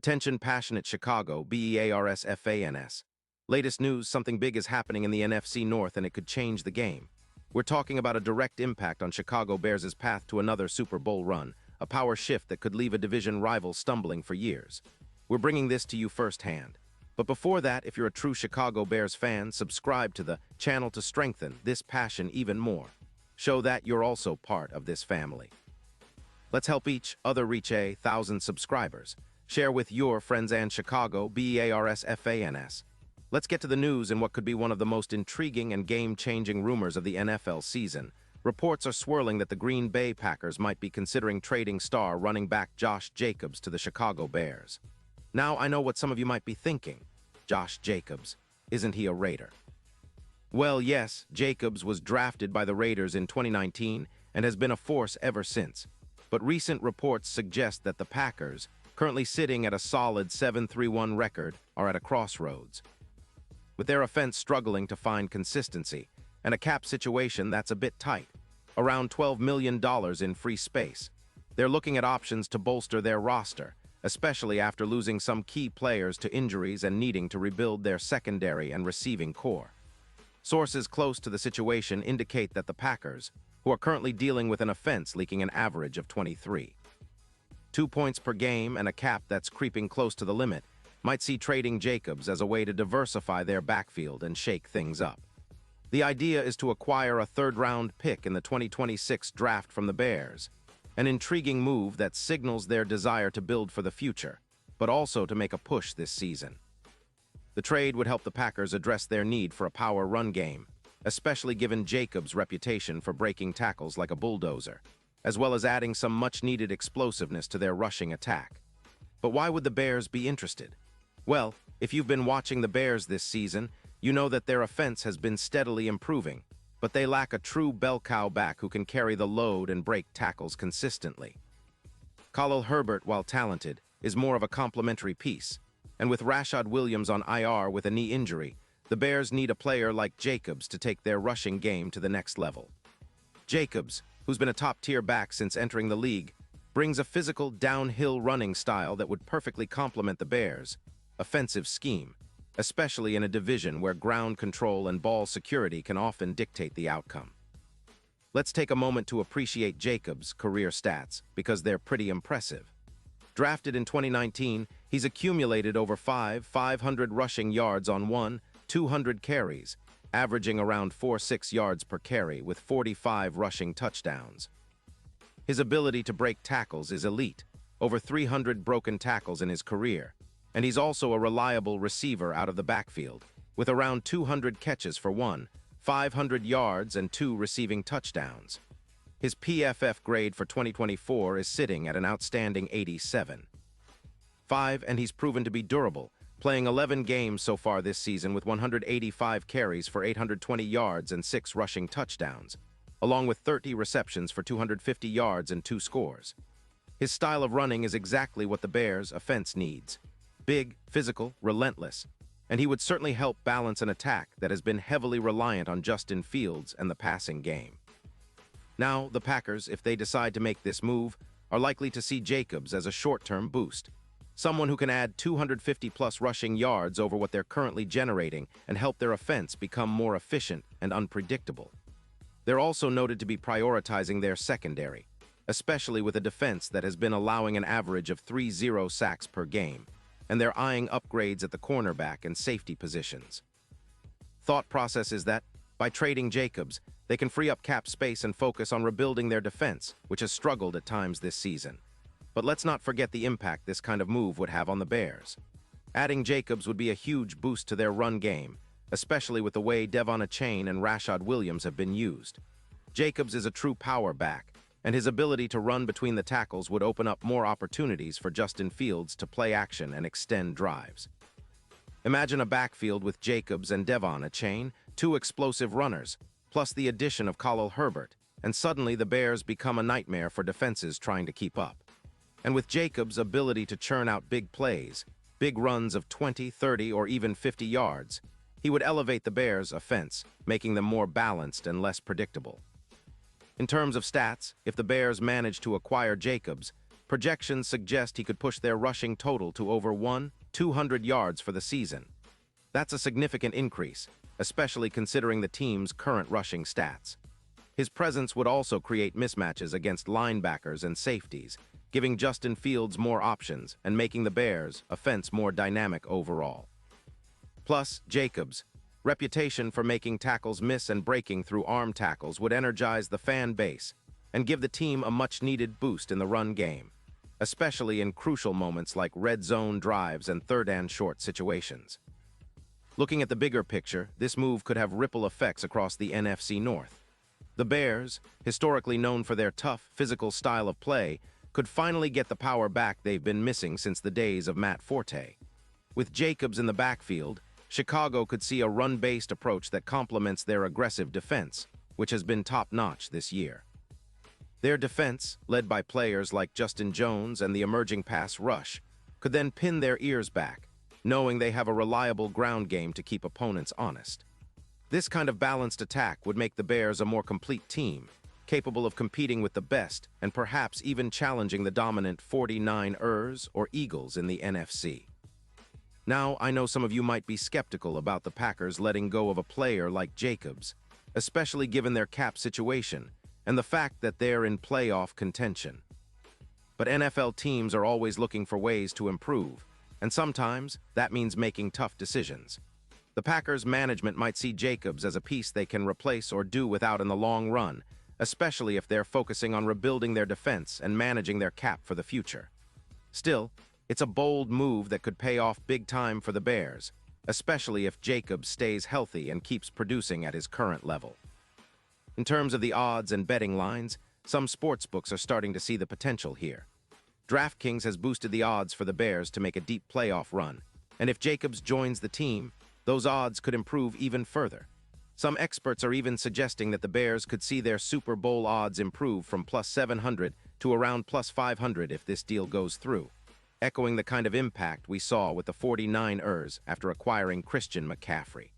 Attention passionate Chicago, Bears fans. Latest news, something big is happening in the NFC North and it could change the game. We're talking about a direct impact on Chicago Bears' path to another Super Bowl run, a power shift that could leave a division rival stumbling for years. We're bringing this to you firsthand. But before that, if you're a true Chicago Bears fan, subscribe to the channel to strengthen this passion even more. Show that you're also part of this family. Let's help each other reach 1,000 subscribers. Share with your friends and Chicago Bears fans. Let's get to the news in what could be one of the most intriguing and game-changing rumors of the NFL season. Reports are swirling that the Green Bay Packers might be considering trading star running back Josh Jacobs to the Chicago Bears. Now, I know what some of you might be thinking. Josh Jacobs, isn't he a Raider? Well, yes, Jacobs was drafted by the Raiders in 2019 and has been a force ever since. But recent reports suggest that the Packers, currently sitting at a solid 7-3-1 record, are at a crossroads. With their offense struggling to find consistency, and a cap situation that's a bit tight, around $12 million in free space, they're looking at options to bolster their roster, especially after losing some key players to injuries and needing to rebuild their secondary and receiving core. Sources close to the situation indicate that the Packers, who are currently dealing with an offense leaking an average of 23. 2 points per game and a cap that's creeping close to the limit, might see trading Jacobs as a way to diversify their backfield and shake things up. The idea is to acquire a third-round pick in the 2026 draft from the Bears, an intriguing move that signals their desire to build for the future, but also to make a push this season. The trade would help the Packers address their need for a power run game, especially given Jacobs' reputation for breaking tackles like a bulldozer, as well as adding some much-needed explosiveness to their rushing attack. But why would the Bears be interested? Well, if you've been watching the Bears this season, you know that their offense has been steadily improving, but they lack a true bell cow back who can carry the load and break tackles consistently. Khalil Herbert, while talented, is more of a complementary piece, and with Rashad Williams on IR with a knee injury, the Bears need a player like Jacobs to take their rushing game to the next level. Jacobs, who's been a top-tier back since entering the league, brings a physical downhill running style that would perfectly complement the Bears' offensive scheme, especially in a division where ground control and ball security can often dictate the outcome. Let's take a moment to appreciate Jacobs' career stats because they're pretty impressive. Drafted in 2019, he's accumulated over 500 rushing yards on 200 carries, averaging around 4.6 yards per carry with 45 rushing touchdowns. His ability to break tackles is elite, over 300 broken tackles in his career, and he's also a reliable receiver out of the backfield, with around 200 catches for 500 yards and 2 receiving touchdowns. His PFF grade for 2024 is sitting at an outstanding 87. And he's proven to be durable, playing 11 games so far this season with 185 carries for 820 yards and 6 rushing touchdowns, along with 30 receptions for 250 yards and 2 scores. His style of running is exactly what the Bears' offense needs. Big, physical, relentless, and he would certainly help balance an attack that has been heavily reliant on Justin Fields and the passing game. Now, the Packers, if they decide to make this move, are likely to see Jacobs as a short-term boost, someone who can add 250-plus rushing yards over what they're currently generating and help their offense become more efficient and unpredictable. They're also noted to be prioritizing their secondary, especially with a defense that has been allowing an average of 3-0 sacks per game, and they're eyeing upgrades at the cornerback and safety positions. Thought process is that, by trading Jacobs, they can free up cap space and focus on rebuilding their defense, which has struggled at times this season. But let's not forget the impact this kind of move would have on the Bears. Adding Jacobs would be a huge boost to their run game, especially with the way Devon Achane and Rashad Williams have been used. Jacobs is a true power back, and his ability to run between the tackles would open up more opportunities for Justin Fields to play action and extend drives. Imagine a backfield with Jacobs and Devon Achane, 2 explosive runners, plus the addition of Khalil Herbert, and suddenly the Bears become a nightmare for defenses trying to keep up. And with Jacobs' ability to churn out big plays, big runs of 20, 30, or even 50 yards, he would elevate the Bears' offense, making them more balanced and less predictable. In terms of stats, if the Bears manage to acquire Jacobs, Projections suggest he could push their rushing total to over 200 yards for the season. That's a significant increase, especially considering the team's current rushing stats. His presence would also create mismatches against linebackers and safeties, giving Justin Fields more options and making the Bears' offense more dynamic overall. Plus, Jacobs' reputation for making tackles miss and breaking through arm tackles would energize the fan base and give the team a much-needed boost in the run game, especially in crucial moments like red zone drives and third-and-short situations. Looking at the bigger picture, this move could have ripple effects across the NFC North. The Bears, historically known for their tough, physical style of play, could finally get the power back they've been missing since the days of Matt Forte. With Jacobs in the backfield, Chicago could see a run-based approach that complements their aggressive defense, which has been top-notch this year. Their defense, led by players like Justin Jones and the emerging pass rush, could then pin their ears back, knowing they have a reliable ground game to keep opponents honest. This kind of balanced attack would make the Bears a more complete team, capable of competing with the best and perhaps even challenging the dominant 49ers or Eagles in the NFC. Now, I know some of you might be skeptical about the Packers letting go of a player like Jacobs, especially given their cap situation and the fact that they're in playoff contention. But NFL teams are always looking for ways to improve, and sometimes that means making tough decisions. The Packers' management might see Jacobs as a piece they can replace or do without in the long run, especially if they're focusing on rebuilding their defense and managing their cap for the future. Still, it's a bold move that could pay off big time for the Bears, especially if Jacobs stays healthy and keeps producing at his current level. In terms of the odds and betting lines, some sportsbooks are starting to see the potential here. DraftKings has boosted the odds for the Bears to make a deep playoff run, and if Jacobs joins the team, those odds could improve even further. Some experts are even suggesting that the Bears could see their Super Bowl odds improve from plus 700 to around plus 500 if this deal goes through, echoing the kind of impact we saw with the 49ers after acquiring Christian McCaffrey.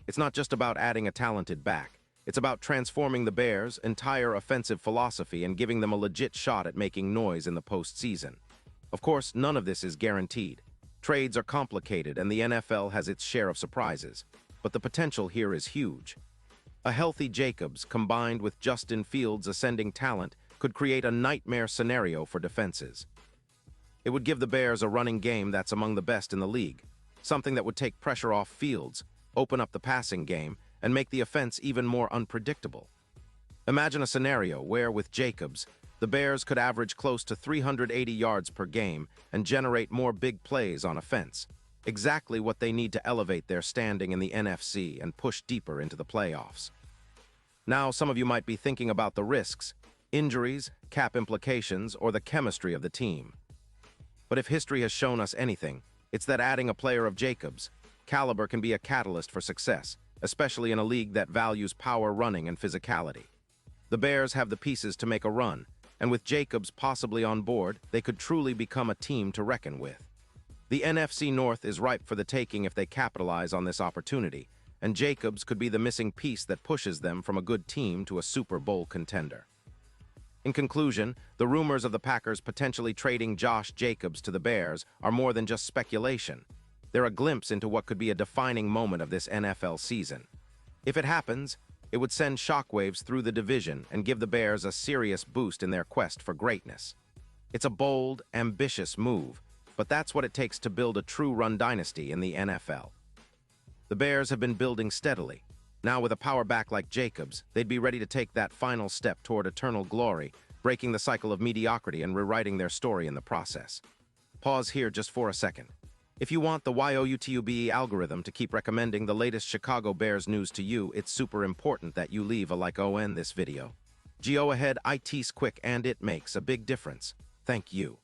It's not just about adding a talented back. It's about transforming the Bears' entire offensive philosophy and giving them a legit shot at making noise in the postseason. Of course, none of this is guaranteed. Trades are complicated and the NFL has its share of surprises, but the potential here is huge. A healthy Jacobs combined with Justin Fields' ascending talent could create a nightmare scenario for defenses. It would give the Bears a running game that's among the best in the league, something that would take pressure off Fields, open up the passing game, and make the offense even more unpredictable. Imagine a scenario where, with Jacobs, the Bears could average close to 380 yards per game and generate more big plays on offense, exactly what they need to elevate their standing in the NFC and push deeper into the playoffs. Now, some of you might be thinking about the risks, injuries, cap implications, or the chemistry of the team. But if history has shown us anything, it's that adding a player of Jacobs' caliber can be a catalyst for success, especially in a league that values power running and physicality. The Bears have the pieces to make a run, and with Jacobs possibly on board, they could truly become a team to reckon with. The NFC North is ripe for the taking if they capitalize on this opportunity, and Jacobs could be the missing piece that pushes them from a good team to a Super Bowl contender. In conclusion, the rumors of the Packers potentially trading Josh Jacobs to the Bears are more than just speculation. They're a glimpse into what could be a defining moment of this NFL season. If it happens, it would send shockwaves through the division and give the Bears a serious boost in their quest for greatness. It's a bold, ambitious move, but that's what it takes to build a true run dynasty in the NFL. The Bears have been building steadily. Now with a power back like Jacobs, they'd be ready to take that final step toward eternal glory, breaking the cycle of mediocrity and rewriting their story in the process. Pause here just for a second. If you want the YOUTUBE algorithm to keep recommending the latest Chicago Bears news to you, it's super important that you leave a like on this video. Go ahead, it's quick and it makes a big difference. Thank you.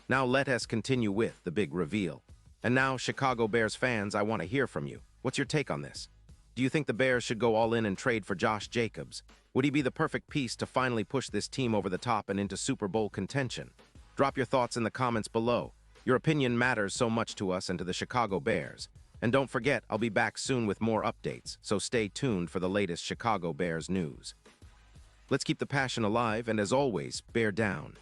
Now let us continue with the big reveal. And now, Chicago Bears fans, I want to hear from you. What's your take on this? Do you think the Bears should go all in and trade for Josh Jacobs? Would he be the perfect piece to finally push this team over the top and into Super Bowl contention? Drop your thoughts in the comments below. Your opinion matters so much to us and to the Chicago Bears. And don't forget, I'll be back soon with more updates, so stay tuned for the latest Chicago Bears news. Let's keep the passion alive, and as always, bear down.